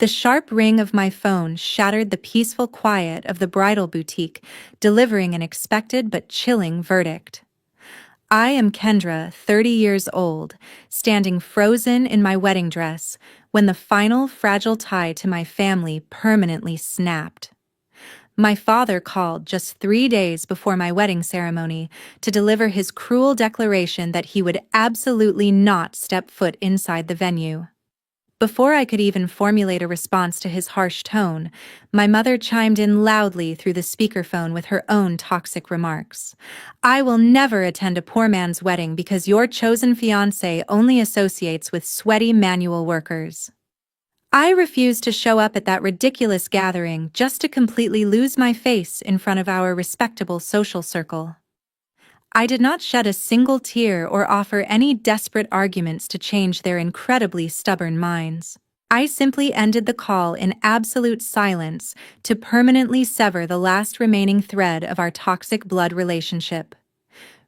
The sharp ring of my phone shattered the peaceful quiet of the bridal boutique, delivering an expected but chilling verdict. I am Kendra, 30 years old, standing frozen in my wedding dress when the final fragile tie to my family permanently snapped. My father called just 3 days before my wedding ceremony to deliver his cruel declaration that he would absolutely not step foot inside the venue. Before I could even formulate a response to his harsh tone, my mother chimed in loudly through the speakerphone with her own toxic remarks. "I will never attend a poor man's wedding because your chosen fiancé only associates with sweaty manual workers." I refused to show up at that ridiculous gathering just to completely lose my face in front of our respectable social circle. I did not shed a single tear or offer any desperate arguments to change their incredibly stubborn minds. I simply ended the call in absolute silence to permanently sever the last remaining thread of our toxic blood relationship.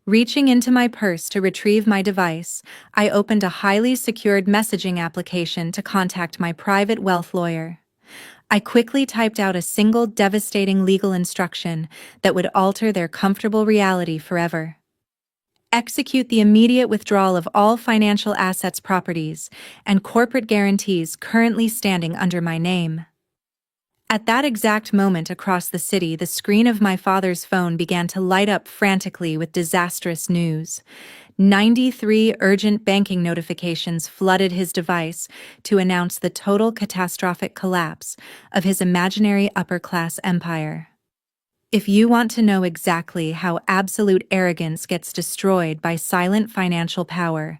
Reaching into my purse to retrieve my device, I opened a highly secured messaging application to contact my private wealth lawyer. I quickly typed out a single devastating legal instruction that would alter their comfortable reality forever. Execute the immediate withdrawal of all financial assets, properties, and corporate guarantees currently standing under my name. At that exact moment across the city, the screen of my father's phone began to light up frantically with disastrous news. 93 urgent banking notifications flooded his device to announce the total catastrophic collapse of his imaginary upper-class empire. If you want to know exactly how absolute arrogance gets destroyed by silent financial power,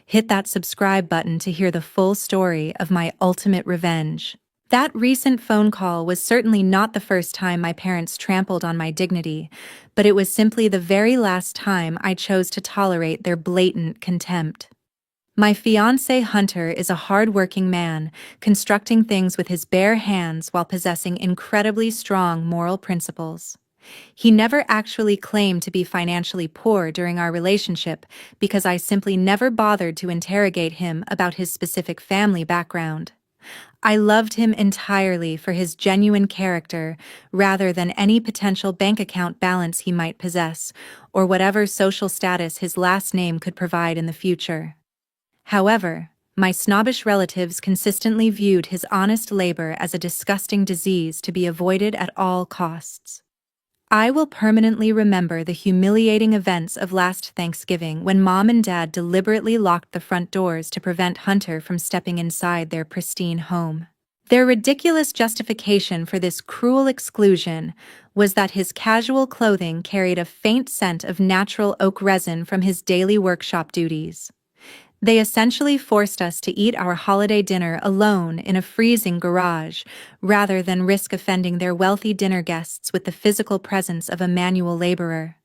hit that subscribe button to hear the full story of my ultimate revenge. That recent phone call was certainly not the first time my parents trampled on my dignity, but it was simply the very last time I chose to tolerate their blatant contempt. My fiancé Hunter is a hard-working man, constructing things with his bare hands while possessing incredibly strong moral principles. He never actually claimed to be financially poor during our relationship because I simply never bothered to interrogate him about his specific family background. I loved him entirely for his genuine character rather than any potential bank account balance he might possess, or whatever social status his last name could provide in the future. However, my snobbish relatives consistently viewed his honest labor as a disgusting disease to be avoided at all costs. I will permanently remember the humiliating events of last Thanksgiving when Mom and Dad deliberately locked the front doors to prevent Hunter from stepping inside their pristine home. Their ridiculous justification for this cruel exclusion was that his casual clothing carried a faint scent of natural oak resin from his daily workshop duties. They essentially forced us to eat our holiday dinner alone in a freezing garage, rather than risk offending their wealthy dinner guests with the physical presence of a manual laborer.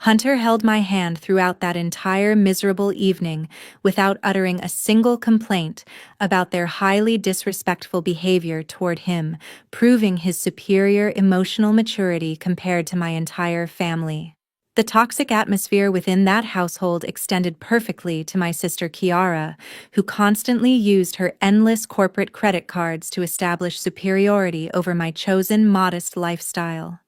Hunter held my hand throughout that entire miserable evening without uttering a single complaint about their highly disrespectful behavior toward him, proving his superior emotional maturity compared to my entire family. The toxic atmosphere within that household extended perfectly to my sister Kiara, who constantly used her endless corporate credit cards to establish superiority over my chosen modest lifestyle.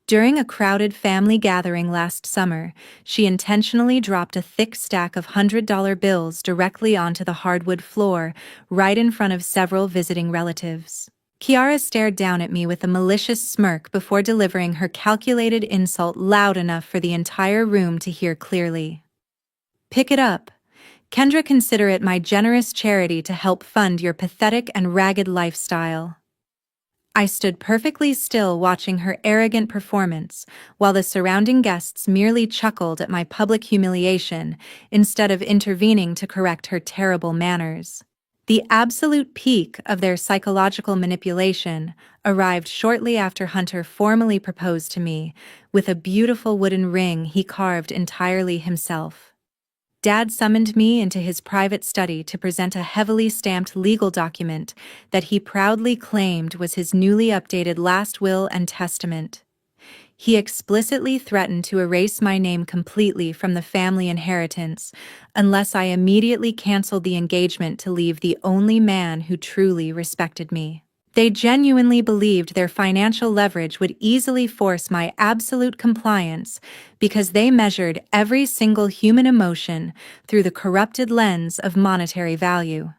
During a crowded family gathering last summer, she intentionally dropped a thick stack of $100 bills directly onto the hardwood floor, right in front of several visiting relatives. Kiara stared down at me with a malicious smirk before delivering her calculated insult loud enough for the entire room to hear clearly. "Pick it up. Kendra, consider it my generous charity to help fund your pathetic and ragged lifestyle." I stood perfectly still watching her arrogant performance, while the surrounding guests merely chuckled at my public humiliation instead of intervening to correct her terrible manners. The absolute peak of their psychological manipulation arrived shortly after Hunter formally proposed to me, with a beautiful wooden ring he carved entirely himself. Dad summoned me into his private study to present a heavily stamped legal document that he proudly claimed was his newly updated last will and testament. He explicitly threatened to erase my name completely from the family inheritance unless I immediately canceled the engagement to leave the only man who truly respected me. They genuinely believed their financial leverage would easily force my absolute compliance because they measured every single human emotion through the corrupted lens of monetary value.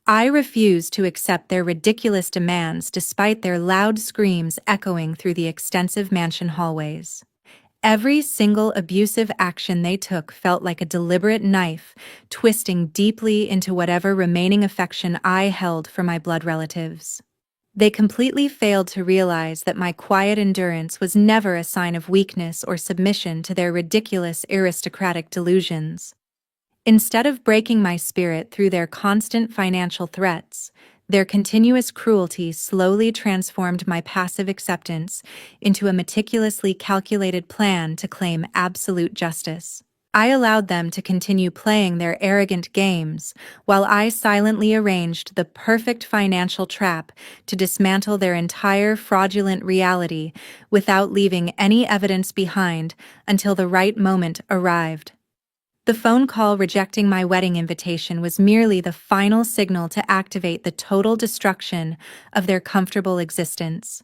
I refused to accept their ridiculous demands despite their loud screams echoing through the extensive mansion hallways. Every single abusive action they took felt like a deliberate knife, twisting deeply into whatever remaining affection I held for my blood relatives. They completely failed to realize that my quiet endurance was never a sign of weakness or submission to their ridiculous aristocratic delusions. Instead of breaking my spirit through their constant financial threats, their continuous cruelty slowly transformed my passive acceptance into a meticulously calculated plan to claim absolute justice. I allowed them to continue playing their arrogant games, while I silently arranged the perfect financial trap to dismantle their entire fraudulent reality without leaving any evidence behind until the right moment arrived. The phone call rejecting my wedding invitation was merely the final signal to activate the total destruction of their comfortable existence.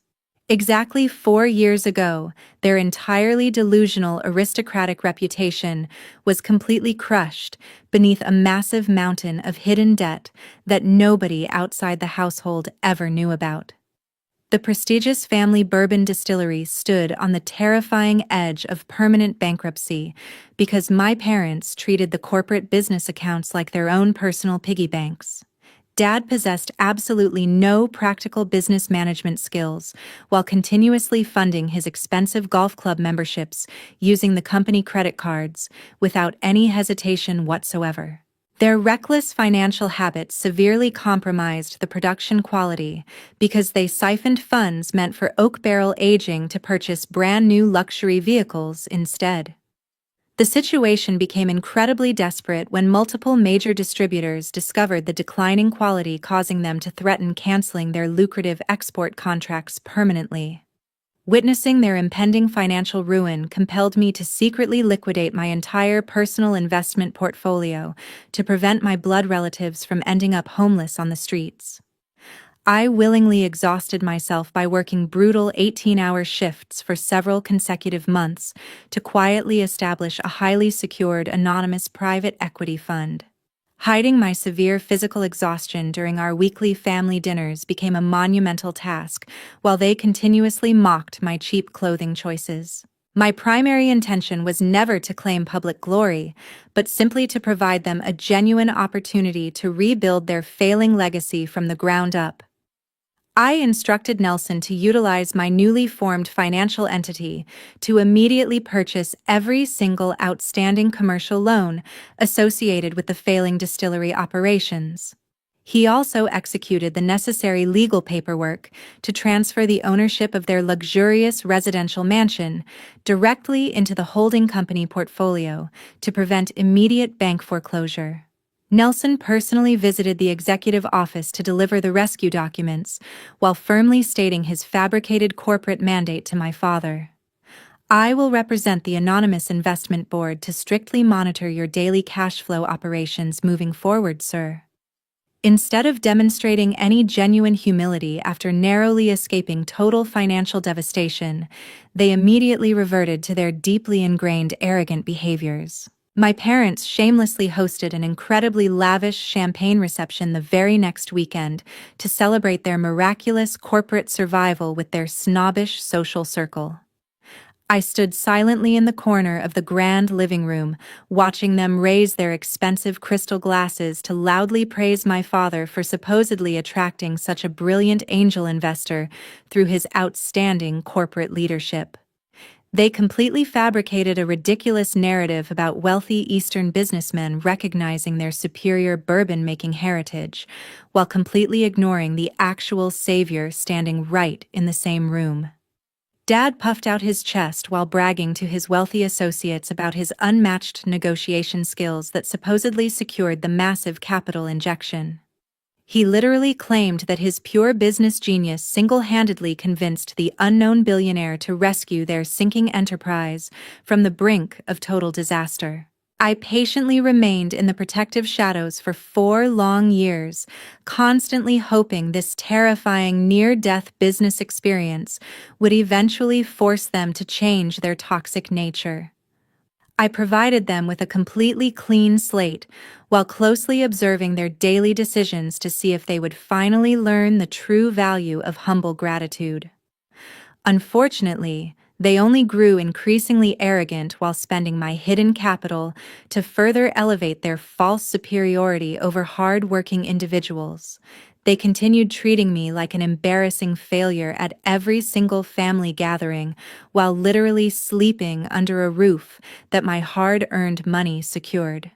Exactly 4 years ago, their entirely delusional aristocratic reputation was completely crushed beneath a massive mountain of hidden debt that nobody outside the household ever knew about. The prestigious family bourbon distillery stood on the terrifying edge of permanent bankruptcy because my parents treated the corporate business accounts like their own personal piggy banks. Dad possessed absolutely no practical business management skills while continuously funding his expensive golf club memberships using the company credit cards without any hesitation whatsoever. Their reckless financial habits severely compromised the production quality because they siphoned funds meant for oak barrel aging to purchase brand new luxury vehicles instead. The situation became incredibly desperate when multiple major distributors discovered the declining quality, causing them to threaten canceling their lucrative export contracts permanently. Witnessing their impending financial ruin compelled me to secretly liquidate my entire personal investment portfolio to prevent my blood relatives from ending up homeless on the streets. I willingly exhausted myself by working brutal 18-hour shifts for several consecutive months to quietly establish a highly secured anonymous private equity fund. Hiding my severe physical exhaustion during our weekly family dinners became a monumental task, while they continuously mocked my cheap clothing choices. My primary intention was never to claim public glory, but simply to provide them a genuine opportunity to rebuild their failing legacy from the ground up. I instructed Nelson to utilize my newly formed financial entity to immediately purchase every single outstanding commercial loan associated with the failing distillery operations. He also executed the necessary legal paperwork to transfer the ownership of their luxurious residential mansion directly into the holding company portfolio to prevent immediate bank foreclosure. Nelson personally visited the executive office to deliver the rescue documents, while firmly stating his fabricated corporate mandate to my father. I will represent the anonymous investment board to strictly monitor your daily cash flow operations moving forward, sir. Instead of demonstrating any genuine humility after narrowly escaping total financial devastation, they immediately reverted to their deeply ingrained arrogant behaviors. My parents shamelessly hosted an incredibly lavish champagne reception the very next weekend to celebrate their miraculous corporate survival with their snobbish social circle. I stood silently in the corner of the grand living room, watching them raise their expensive crystal glasses to loudly praise my father for supposedly attracting such a brilliant angel investor through his outstanding corporate leadership. They completely fabricated a ridiculous narrative about wealthy Eastern businessmen recognizing their superior bourbon-making heritage, while completely ignoring the actual savior standing right in the same room. Dad puffed out his chest while bragging to his wealthy associates about his unmatched negotiation skills that supposedly secured the massive capital injection. He literally claimed that his pure business genius single-handedly convinced the unknown billionaire to rescue their sinking enterprise from the brink of total disaster. I patiently remained in the protective shadows for 4 long years, constantly hoping this terrifying near-death business experience would eventually force them to change their toxic nature. I provided them with a completely clean slate while closely observing their daily decisions to see if they would finally learn the true value of humble gratitude. Unfortunately, they only grew increasingly arrogant while spending my hidden capital to further elevate their false superiority over hard-working individuals. They continued treating me like an embarrassing failure at every single family gathering, while literally sleeping under a roof that my hard-earned money secured.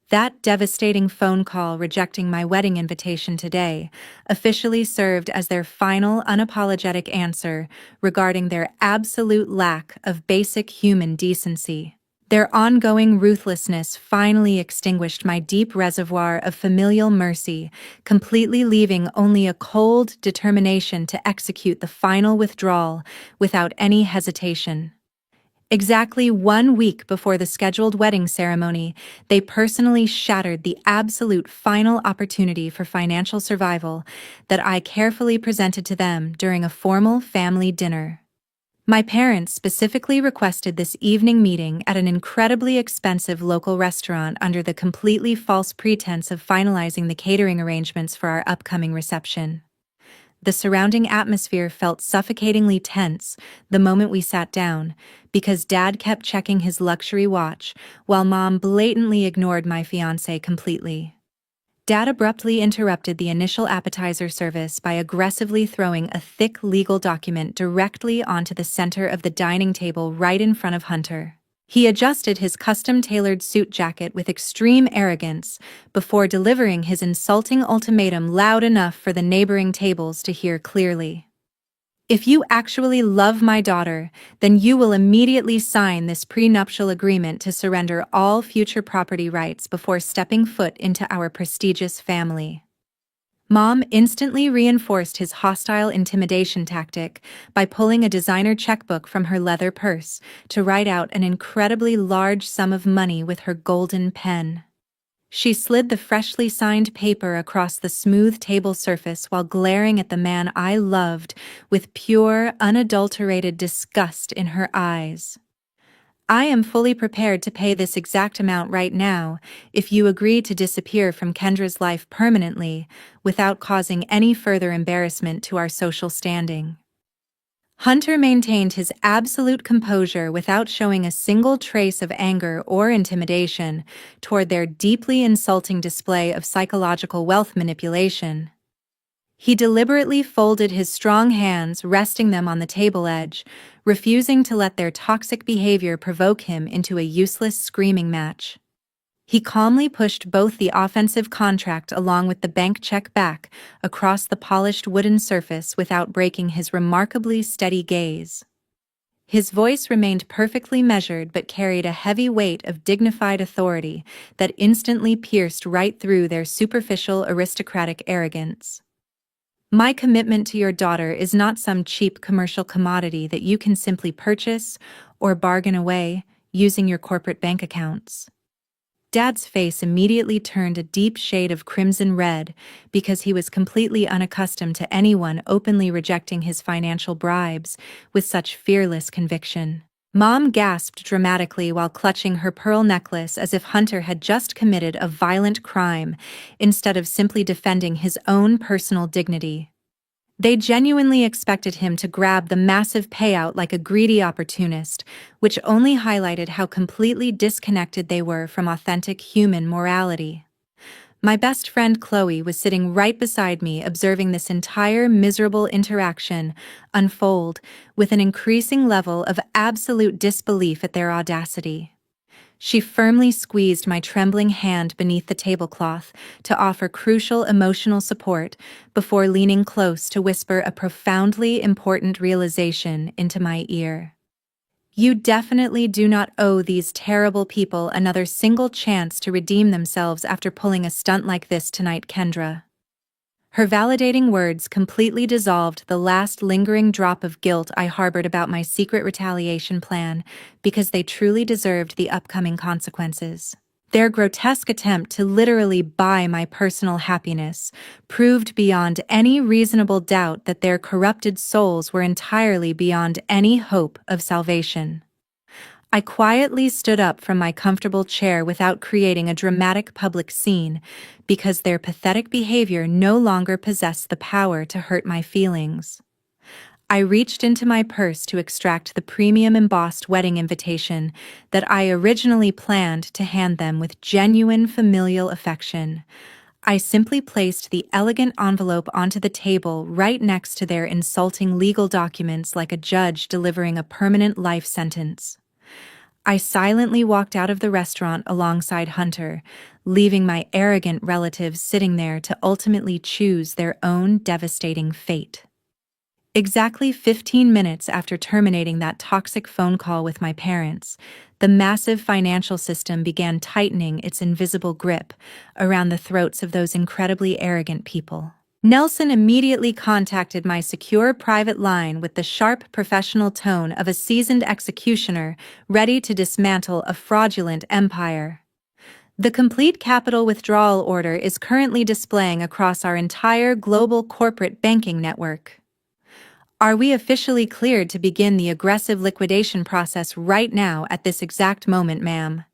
That devastating phone call rejecting my wedding invitation today officially served as their final unapologetic answer regarding their absolute lack of basic human decency. Their ongoing ruthlessness finally extinguished my deep reservoir of familial mercy, completely leaving only a cold determination to execute the final withdrawal without any hesitation. Exactly 1 week before the scheduled wedding ceremony, they personally shattered the absolute final opportunity for financial survival that I carefully presented to them during a formal family dinner. My parents specifically requested this evening meeting at an incredibly expensive local restaurant under the completely false pretense of finalizing the catering arrangements for our upcoming reception. The surrounding atmosphere felt suffocatingly tense the moment we sat down, because Dad kept checking his luxury watch while Mom blatantly ignored my fiancé completely. Dad abruptly interrupted the initial appetizer service by aggressively throwing a thick legal document directly onto the center of the dining table right in front of Hunter. He adjusted his custom-tailored suit jacket with extreme arrogance before delivering his insulting ultimatum loud enough for the neighboring tables to hear clearly. If you actually love my daughter, then you will immediately sign this prenuptial agreement to surrender all future property rights before stepping foot into our prestigious family. Mom instantly reinforced his hostile intimidation tactic by pulling a designer checkbook from her leather purse to write out an incredibly large sum of money with her golden pen. She slid the freshly signed paper across the smooth table surface while glaring at the man I loved with pure, unadulterated disgust in her eyes. I am fully prepared to pay this exact amount right now if you agree to disappear from Kendra's life permanently without causing any further embarrassment to our social standing. Hunter maintained his absolute composure without showing a single trace of anger or intimidation toward their deeply insulting display of psychological wealth manipulation. He deliberately folded his strong hands, resting them on the table edge, refusing to let their toxic behavior provoke him into a useless screaming match. He calmly pushed both the offensive contract along with the bank check back across the polished wooden surface without breaking his remarkably steady gaze. His voice remained perfectly measured but carried a heavy weight of dignified authority that instantly pierced right through their superficial aristocratic arrogance. My commitment to your daughter is not some cheap commercial commodity that you can simply purchase or bargain away using your corporate bank accounts. Dad's face immediately turned a deep shade of crimson red because he was completely unaccustomed to anyone openly rejecting his financial bribes with such fearless conviction. Mom gasped dramatically while clutching her pearl necklace as if Hunter had just committed a violent crime instead of simply defending his own personal dignity. They genuinely expected him to grab the massive payout like a greedy opportunist, which only highlighted how completely disconnected they were from authentic human morality. My best friend Chloe was sitting right beside me observing this entire miserable interaction unfold with an increasing level of absolute disbelief at their audacity. She firmly squeezed my trembling hand beneath the tablecloth to offer crucial emotional support before leaning close to whisper a profoundly important realization into my ear. You definitely do not owe these terrible people another single chance to redeem themselves after pulling a stunt like this tonight, Kendra. Her validating words completely dissolved the last lingering drop of guilt I harbored about my secret retaliation plan because they truly deserved the upcoming consequences. Their grotesque attempt to literally buy my personal happiness proved beyond any reasonable doubt that their corrupted souls were entirely beyond any hope of salvation. I quietly stood up from my comfortable chair without creating a dramatic public scene, because their pathetic behavior no longer possessed the power to hurt my feelings. I reached into my purse to extract the premium embossed wedding invitation that I originally planned to hand them with genuine familial affection. I simply placed the elegant envelope onto the table right next to their insulting legal documents like a judge delivering a permanent life sentence. I silently walked out of the restaurant alongside Hunter, leaving my arrogant relatives sitting there to ultimately choose their own devastating fate. Exactly 15 minutes after terminating that toxic phone call with my parents, the massive financial system began tightening its invisible grip around the throats of those incredibly arrogant people. Nelson immediately contacted my secure private line with the sharp professional tone of a seasoned executioner ready to dismantle a fraudulent empire. The complete capital withdrawal order is currently displaying across our entire global corporate banking network. Are we officially cleared to begin the aggressive liquidation process right now at this exact moment, ma'am?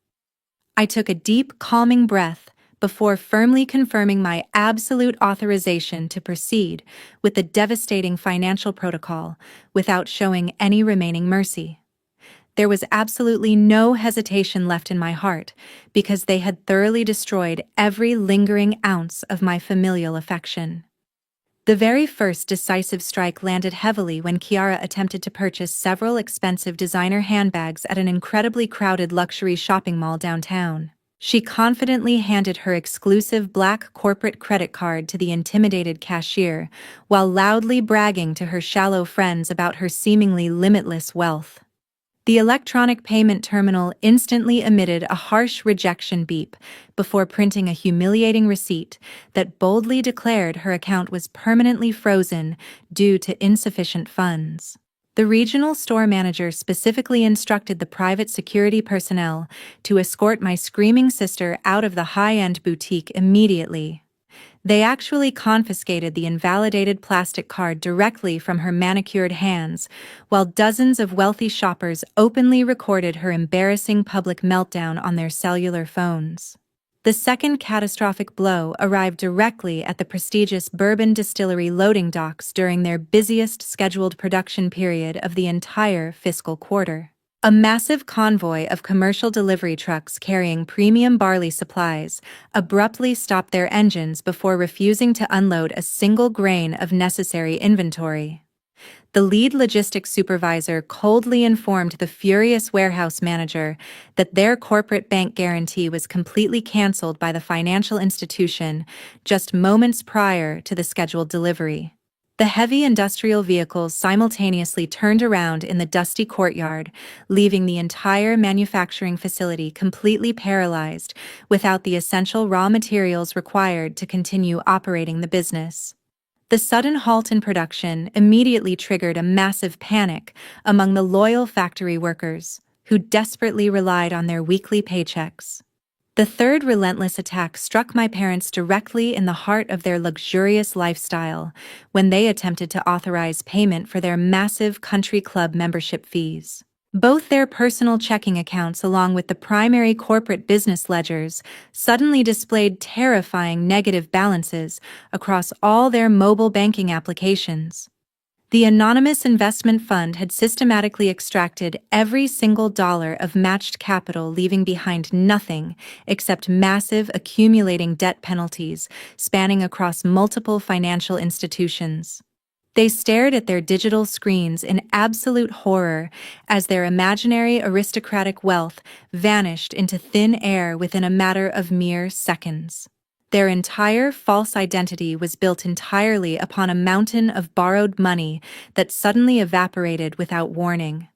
I took a deep, calming breath before firmly confirming my absolute authorization to proceed with the devastating financial protocol without showing any remaining mercy. There was absolutely no hesitation left in my heart because they had thoroughly destroyed every lingering ounce of my familial affection. The very first decisive strike landed heavily when Kiara attempted to purchase several expensive designer handbags at an incredibly crowded luxury shopping mall downtown. She confidently handed her exclusive black corporate credit card to the intimidated cashier, while loudly bragging to her shallow friends about her seemingly limitless wealth. The electronic payment terminal instantly emitted a harsh rejection beep before printing a humiliating receipt that boldly declared her account was permanently frozen due to insufficient funds. The regional store manager specifically instructed the private security personnel to escort my screaming sister out of the high-end boutique immediately. They actually confiscated the invalidated plastic card directly from her manicured hands, while dozens of wealthy shoppers openly recorded her embarrassing public meltdown on their cellular phones. The second catastrophic blow arrived directly at the prestigious Bourbon Distillery loading docks during their busiest scheduled production period of the entire fiscal quarter. A massive convoy of commercial delivery trucks carrying premium barley supplies abruptly stopped their engines before refusing to unload a single grain of necessary inventory. The lead logistics supervisor coldly informed the furious warehouse manager that their corporate bank guarantee was completely canceled by the financial institution just moments prior to the scheduled delivery. The heavy industrial vehicles simultaneously turned around in the dusty courtyard, leaving the entire manufacturing facility completely paralyzed without the essential raw materials required to continue operating the business. The sudden halt in production immediately triggered a massive panic among the loyal factory workers, who desperately relied on their weekly paychecks. The third relentless attack struck my parents directly in the heart of their luxurious lifestyle when they attempted to authorize payment for their massive country club membership fees. Both their personal checking accounts along with the primary corporate business ledgers suddenly displayed terrifying negative balances across all their mobile banking applications. The anonymous investment fund had systematically extracted every single dollar of matched capital, leaving behind nothing except massive accumulating debt penalties spanning across multiple financial institutions. They stared at their digital screens in absolute horror as their imaginary aristocratic wealth vanished into thin air within a matter of mere seconds. Their entire false identity was built entirely upon a mountain of borrowed money that suddenly evaporated without warning.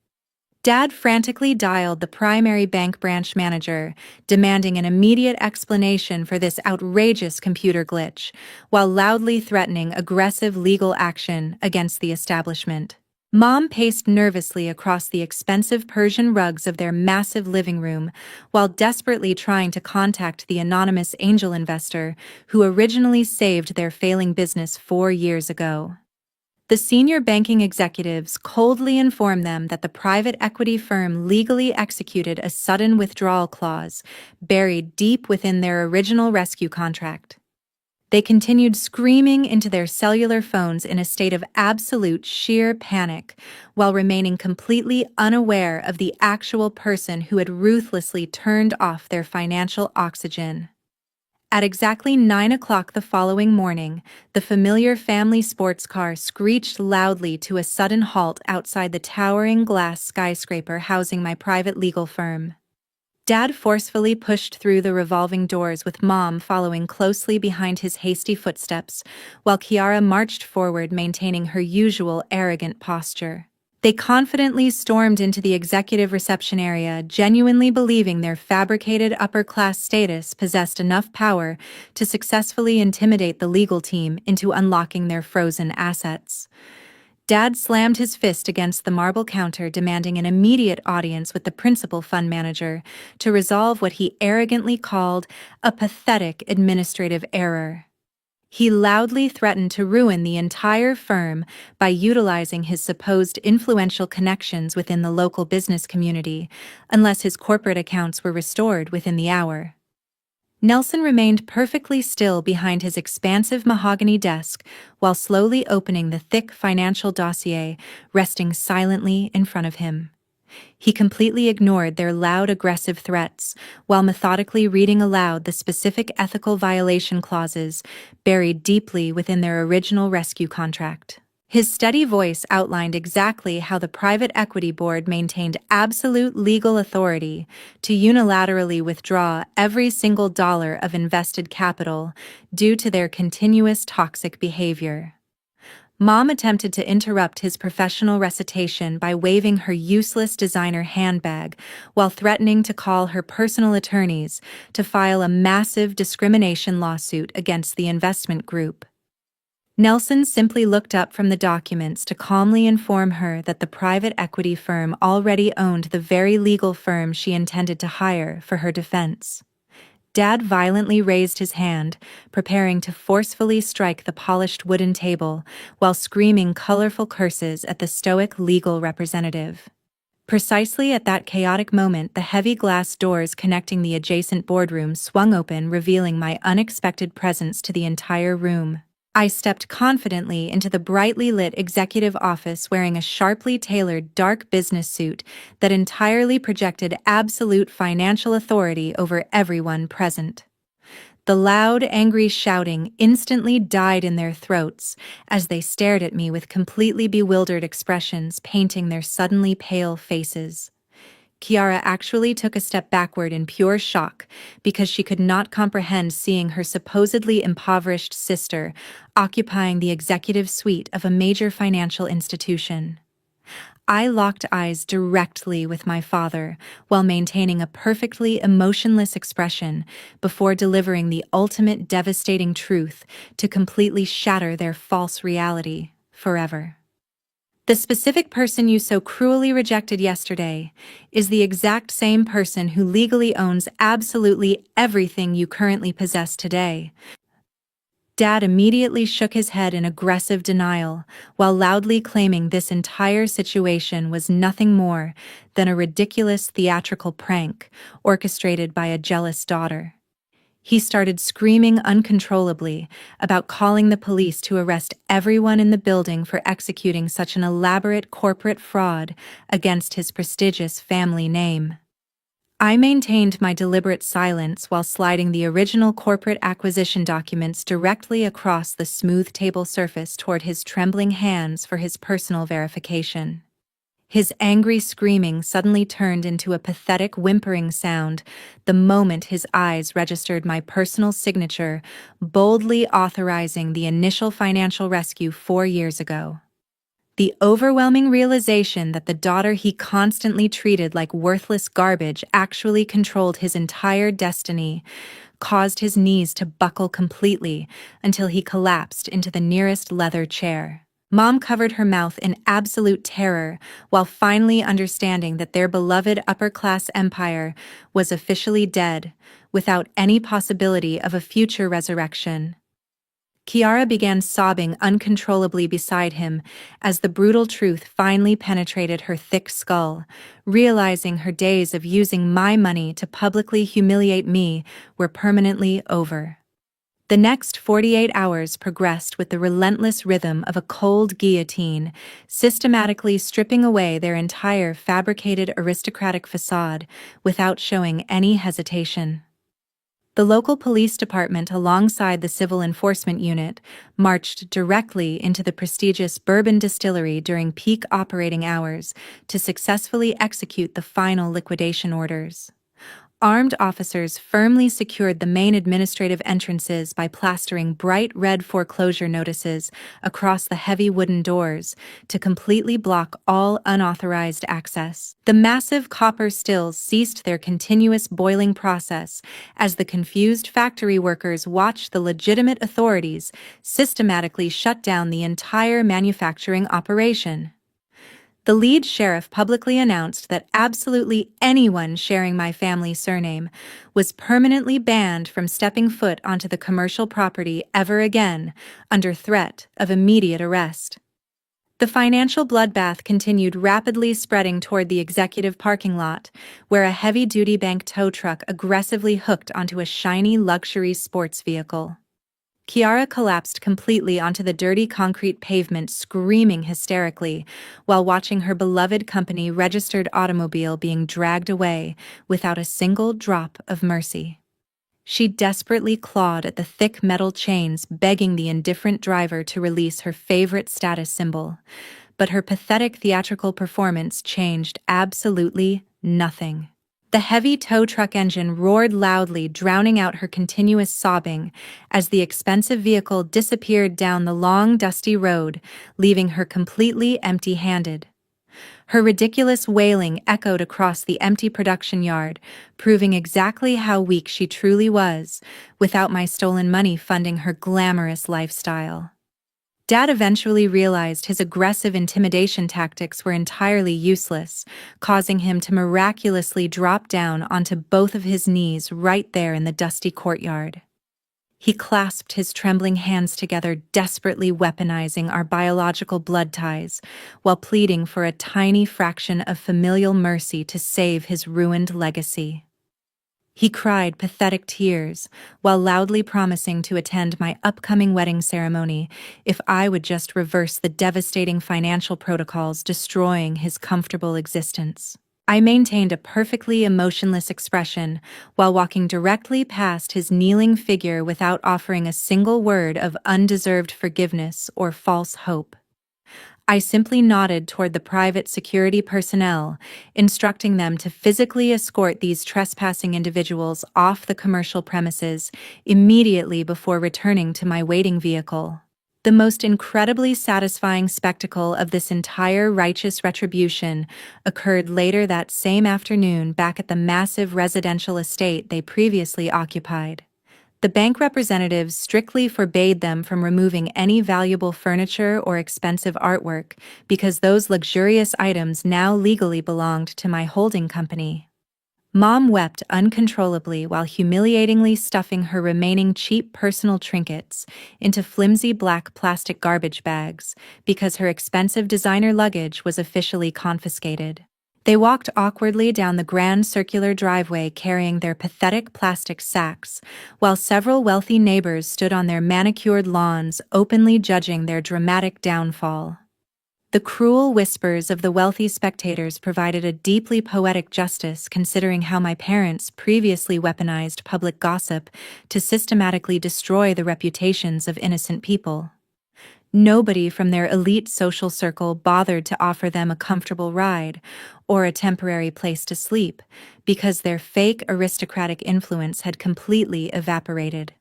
Dad frantically dialed the primary bank branch manager, demanding an immediate explanation for this outrageous computer glitch, while loudly threatening aggressive legal action against the establishment. Mom paced nervously across the expensive Persian rugs of their massive living room, while desperately trying to contact the anonymous angel investor who originally saved their failing business 4 years ago. The senior banking executives coldly informed them that the private equity firm legally executed a sudden withdrawal clause buried deep within their original rescue contract. They continued screaming into their cellular phones in a state of absolute sheer panic, while remaining completely unaware of the actual person who had ruthlessly turned off their financial oxygen. At exactly 9 o'clock the following morning, the familiar family sports car screeched loudly to a sudden halt outside the towering glass skyscraper housing my private legal firm. Dad forcefully pushed through the revolving doors with Mom following closely behind his hasty footsteps, while Kiara marched forward maintaining her usual arrogant posture. They confidently stormed into the executive reception area, genuinely believing their fabricated upper-class status possessed enough power to successfully intimidate the legal team into unlocking their frozen assets. Dad slammed his fist against the marble counter, demanding an immediate audience with the principal fund manager to resolve what he arrogantly called a pathetic administrative error. He loudly threatened to ruin the entire firm by utilizing his supposed influential connections within the local business community, unless his corporate accounts were restored within the hour. Nelson remained perfectly still behind his expansive mahogany desk while slowly opening the thick financial dossier resting silently in front of him. He completely ignored their loud, aggressive threats, while methodically reading aloud the specific ethical violation clauses buried deeply within their original rescue contract. His steady voice outlined exactly how the private equity board maintained absolute legal authority to unilaterally withdraw every single dollar of invested capital due to their continuous toxic behavior. Mom attempted to interrupt his professional recitation by waving her useless designer handbag while threatening to call her personal attorneys to file a massive discrimination lawsuit against the investment group. Nelson simply looked up from the documents to calmly inform her that the private equity firm already owned the very legal firm she intended to hire for her defense. Dad violently raised his hand, preparing to forcefully strike the polished wooden table, while screaming colorful curses at the stoic legal representative. Precisely at that chaotic moment, the heavy glass doors connecting the adjacent boardroom swung open, revealing my unexpected presence to the entire room. I stepped confidently into the brightly lit executive office wearing a sharply tailored dark business suit that entirely projected absolute financial authority over everyone present. The loud, angry shouting instantly died in their throats as they stared at me with completely bewildered expressions painting their suddenly pale faces. Kiara actually took a step backward in pure shock because she could not comprehend seeing her supposedly impoverished sister occupying the executive suite of a major financial institution. I locked eyes directly with my father while maintaining a perfectly emotionless expression before delivering the ultimate devastating truth to completely shatter their false reality forever. The specific person you so cruelly rejected yesterday is the exact same person who legally owns absolutely everything you currently possess today. Dad immediately shook his head in aggressive denial, while loudly claiming this entire situation was nothing more than a ridiculous theatrical prank orchestrated by a jealous daughter. He started screaming uncontrollably about calling the police to arrest everyone in the building for executing such an elaborate corporate fraud against his prestigious family name. I maintained my deliberate silence while sliding the original corporate acquisition documents directly across the smooth table surface toward his trembling hands for his personal verification. His angry screaming suddenly turned into a pathetic whimpering sound the moment his eyes registered my personal signature, boldly authorizing the initial financial rescue 4 years ago. The overwhelming realization that the daughter he constantly treated like worthless garbage actually controlled his entire destiny caused his knees to buckle completely until he collapsed into the nearest leather chair. Mom covered her mouth in absolute terror while finally understanding that their beloved upper-class empire was officially dead, without any possibility of a future resurrection. Kiara began sobbing uncontrollably beside him as the brutal truth finally penetrated her thick skull, realizing her days of using my money to publicly humiliate me were permanently over. The next 48 hours progressed with the relentless rhythm of a cold guillotine, systematically stripping away their entire fabricated aristocratic facade without showing any hesitation. The local police department, alongside the civil enforcement unit, marched directly into the prestigious bourbon distillery during peak operating hours to successfully execute the final liquidation orders. Armed officers firmly secured the main administrative entrances by plastering bright red foreclosure notices across the heavy wooden doors to completely block all unauthorized access. The massive copper stills ceased their continuous boiling process as the confused factory workers watched the legitimate authorities systematically shut down the entire manufacturing operation. The lead sheriff publicly announced that absolutely anyone sharing my family surname was permanently banned from stepping foot onto the commercial property ever again, under threat of immediate arrest. The financial bloodbath continued rapidly spreading toward the executive parking lot, where a heavy-duty bank tow truck aggressively hooked onto a shiny luxury sports vehicle. Kiara collapsed completely onto the dirty concrete pavement, screaming hysterically, while watching her beloved company-registered automobile being dragged away without a single drop of mercy. She desperately clawed at the thick metal chains, begging the indifferent driver to release her favorite status symbol, but her pathetic theatrical performance changed absolutely nothing. The heavy tow truck engine roared loudly, drowning out her continuous sobbing as the expensive vehicle disappeared down the long, dusty road, leaving her completely empty-handed. Her ridiculous wailing echoed across the empty production yard, proving exactly how weak she truly was, without my stolen money funding her glamorous lifestyle. Dad eventually realized his aggressive intimidation tactics were entirely useless, causing him to miraculously drop down onto both of his knees right there in the dusty courtyard. He clasped his trembling hands together, desperately weaponizing our biological blood ties, while pleading for a tiny fraction of familial mercy to save his ruined legacy. He cried pathetic tears, while loudly promising to attend my upcoming wedding ceremony if I would just reverse the devastating financial protocols destroying his comfortable existence. I maintained a perfectly emotionless expression while walking directly past his kneeling figure without offering a single word of undeserved forgiveness or false hope. I simply nodded toward the private security personnel, instructing them to physically escort these trespassing individuals off the commercial premises immediately before returning to my waiting vehicle. The most incredibly satisfying spectacle of this entire righteous retribution occurred later that same afternoon back at the massive residential estate they previously occupied. The bank representatives strictly forbade them from removing any valuable furniture or expensive artwork because those luxurious items now legally belonged to my holding company. Mom wept uncontrollably while humiliatingly stuffing her remaining cheap personal trinkets into flimsy black plastic garbage bags because her expensive designer luggage was officially confiscated. They walked awkwardly down the grand circular driveway carrying their pathetic plastic sacks, while several wealthy neighbors stood on their manicured lawns openly judging their dramatic downfall. The cruel whispers of the wealthy spectators provided a deeply poetic justice considering how my parents previously weaponized public gossip to systematically destroy the reputations of innocent people. Nobody from their elite social circle bothered to offer them a comfortable ride or a temporary place to sleep because their fake aristocratic influence had completely evaporated.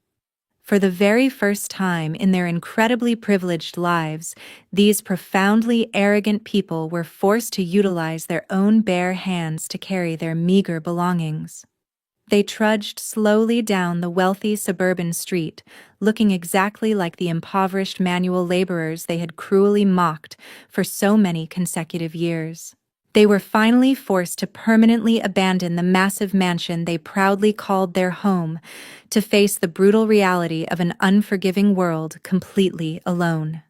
For the very first time in their incredibly privileged lives, these profoundly arrogant people were forced to utilize their own bare hands to carry their meager belongings. They trudged slowly down the wealthy suburban street, looking exactly like the impoverished manual laborers they had cruelly mocked for so many consecutive years. They were finally forced to permanently abandon the massive mansion they proudly called their home, to face the brutal reality of an unforgiving world completely alone.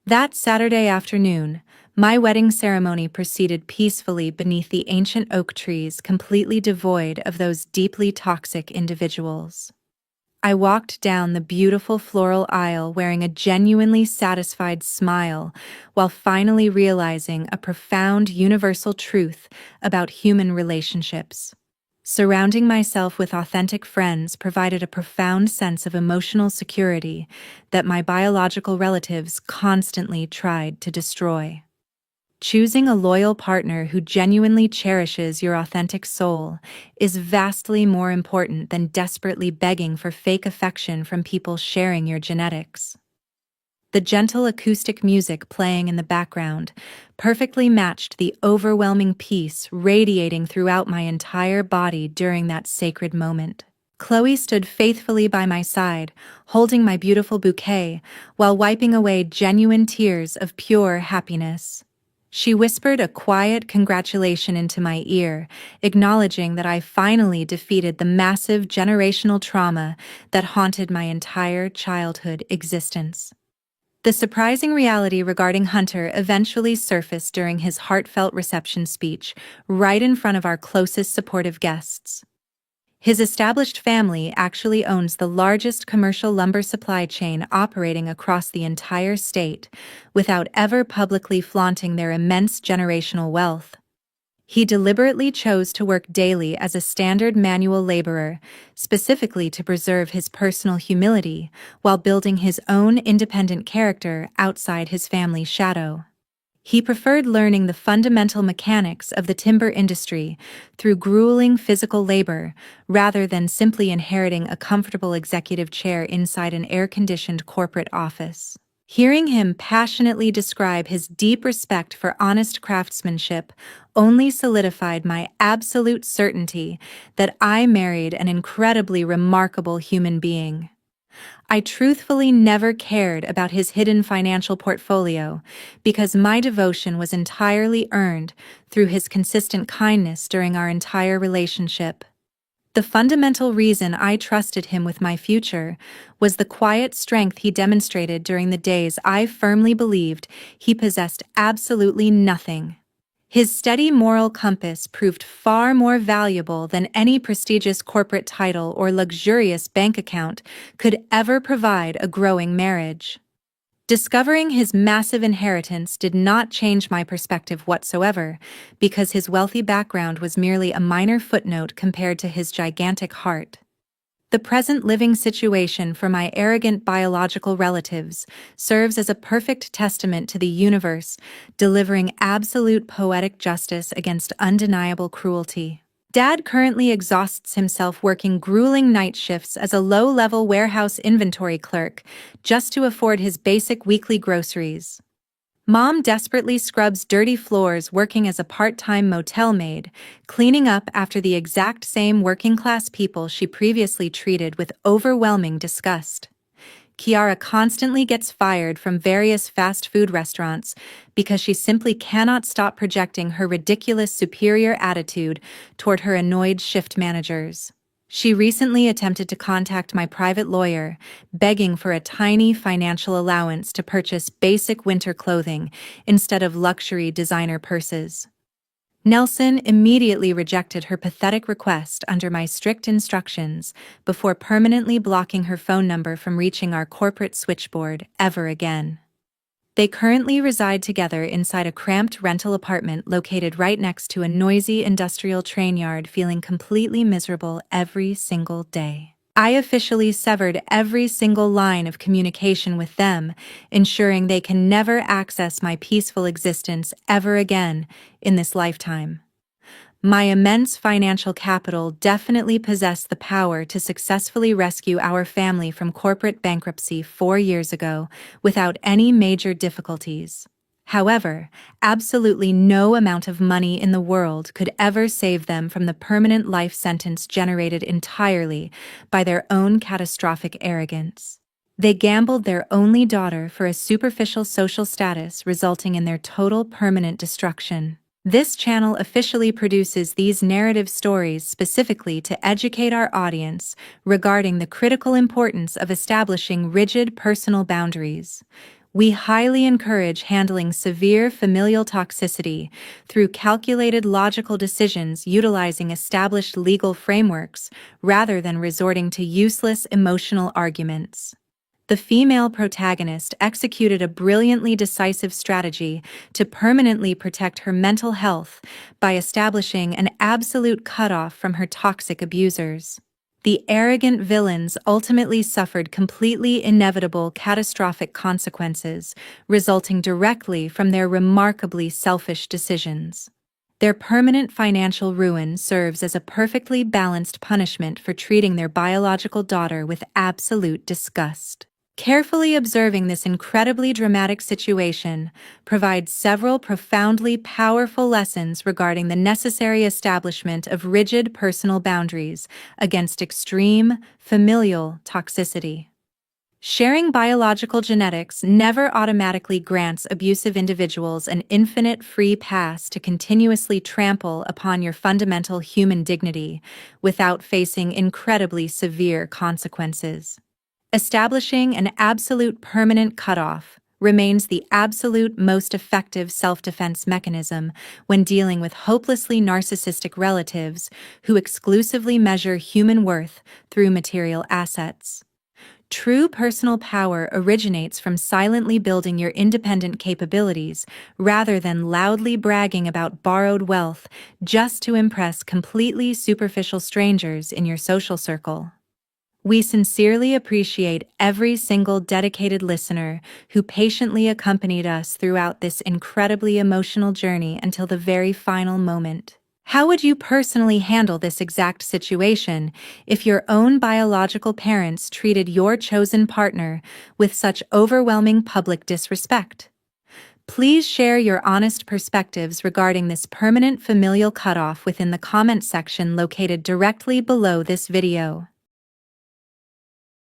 That Saturday afternoon, my wedding ceremony proceeded peacefully beneath the ancient oak trees, completely devoid of those deeply toxic individuals. I walked down the beautiful floral aisle wearing a genuinely satisfied smile, while finally realizing a profound universal truth about human relationships. Surrounding myself with authentic friends provided a profound sense of emotional security that my biological relatives constantly tried to destroy. Choosing a loyal partner who genuinely cherishes your authentic soul is vastly more important than desperately begging for fake affection from people sharing your genetics. The gentle acoustic music playing in the background perfectly matched the overwhelming peace radiating throughout my entire body during that sacred moment. Chloe stood faithfully by my side, holding my beautiful bouquet, while wiping away genuine tears of pure happiness. She whispered a quiet congratulation into my ear, acknowledging that I finally defeated the massive generational trauma that haunted my entire childhood existence. The surprising reality regarding Hunter eventually surfaced during his heartfelt reception speech, right in front of our closest supportive guests. His established family actually owns the largest commercial lumber supply chain operating across the entire state, without ever publicly flaunting their immense generational wealth. He deliberately chose to work daily as a standard manual laborer, specifically to preserve his personal humility, while building his own independent character outside his family's shadow. He preferred learning the fundamental mechanics of the timber industry through grueling physical labor, rather than simply inheriting a comfortable executive chair inside an air-conditioned corporate office. Hearing him passionately describe his deep respect for honest craftsmanship only solidified my absolute certainty that I married an incredibly remarkable human being. I truthfully never cared about his hidden financial portfolio, because my devotion was entirely earned through his consistent kindness during our entire relationship. The fundamental reason I trusted him with my future was the quiet strength he demonstrated during the days I firmly believed he possessed absolutely nothing. His steady moral compass proved far more valuable than any prestigious corporate title or luxurious bank account could ever provide a growing marriage. Discovering his massive inheritance did not change my perspective whatsoever, because his wealthy background was merely a minor footnote compared to his gigantic heart. The present living situation for my arrogant biological relatives serves as a perfect testament to the universe, delivering absolute poetic justice against undeniable cruelty. Dad currently exhausts himself working grueling night shifts as a low-level warehouse inventory clerk just to afford his basic weekly groceries. Mom desperately scrubs dirty floors working as a part-time motel maid, cleaning up after the exact same working-class people she previously treated with overwhelming disgust. Kiara constantly gets fired from various fast food restaurants because she simply cannot stop projecting her ridiculous superior attitude toward her annoyed shift managers. She recently attempted to contact my private lawyer, begging for a tiny financial allowance to purchase basic winter clothing instead of luxury designer purses. Nelson immediately rejected her pathetic request under my strict instructions before permanently blocking her phone number from reaching our corporate switchboard ever again. They currently reside together inside a cramped rental apartment located right next to a noisy industrial train yard, feeling completely miserable every single day. I officially severed every single line of communication with them, ensuring they can never access my peaceful existence ever again in this lifetime. My immense financial capital definitely possessed the power to successfully rescue our family from corporate bankruptcy 4 years ago without any major difficulties. However, absolutely no amount of money in the world could ever save them from the permanent life sentence generated entirely by their own catastrophic arrogance. They gambled their only daughter for a superficial social status, resulting in their total permanent destruction. This channel officially produces these narrative stories specifically to educate our audience regarding the critical importance of establishing rigid personal boundaries. We highly encourage handling severe familial toxicity through calculated logical decisions utilizing established legal frameworks rather than resorting to useless emotional arguments. The female protagonist executed a brilliantly decisive strategy to permanently protect her mental health by establishing an absolute cutoff from her toxic abusers. The arrogant villains ultimately suffered completely inevitable catastrophic consequences, resulting directly from their remarkably selfish decisions. Their permanent financial ruin serves as a perfectly balanced punishment for treating their biological daughter with absolute disgust. Carefully observing this incredibly dramatic situation provides several profoundly powerful lessons regarding the necessary establishment of rigid personal boundaries against extreme familial toxicity. Sharing biological genetics never automatically grants abusive individuals an infinite free pass to continuously trample upon your fundamental human dignity without facing incredibly severe consequences. Establishing an absolute permanent cutoff remains the absolute most effective self-defense mechanism when dealing with hopelessly narcissistic relatives who exclusively measure human worth through material assets. True personal power originates from silently building your independent capabilities rather than loudly bragging about borrowed wealth just to impress completely superficial strangers in your social circle. We sincerely appreciate every single dedicated listener who patiently accompanied us throughout this incredibly emotional journey until the very final moment. How would you personally handle this exact situation if your own biological parents treated your chosen partner with such overwhelming public disrespect? Please share your honest perspectives regarding this permanent familial cutoff within the comment section located directly below this video.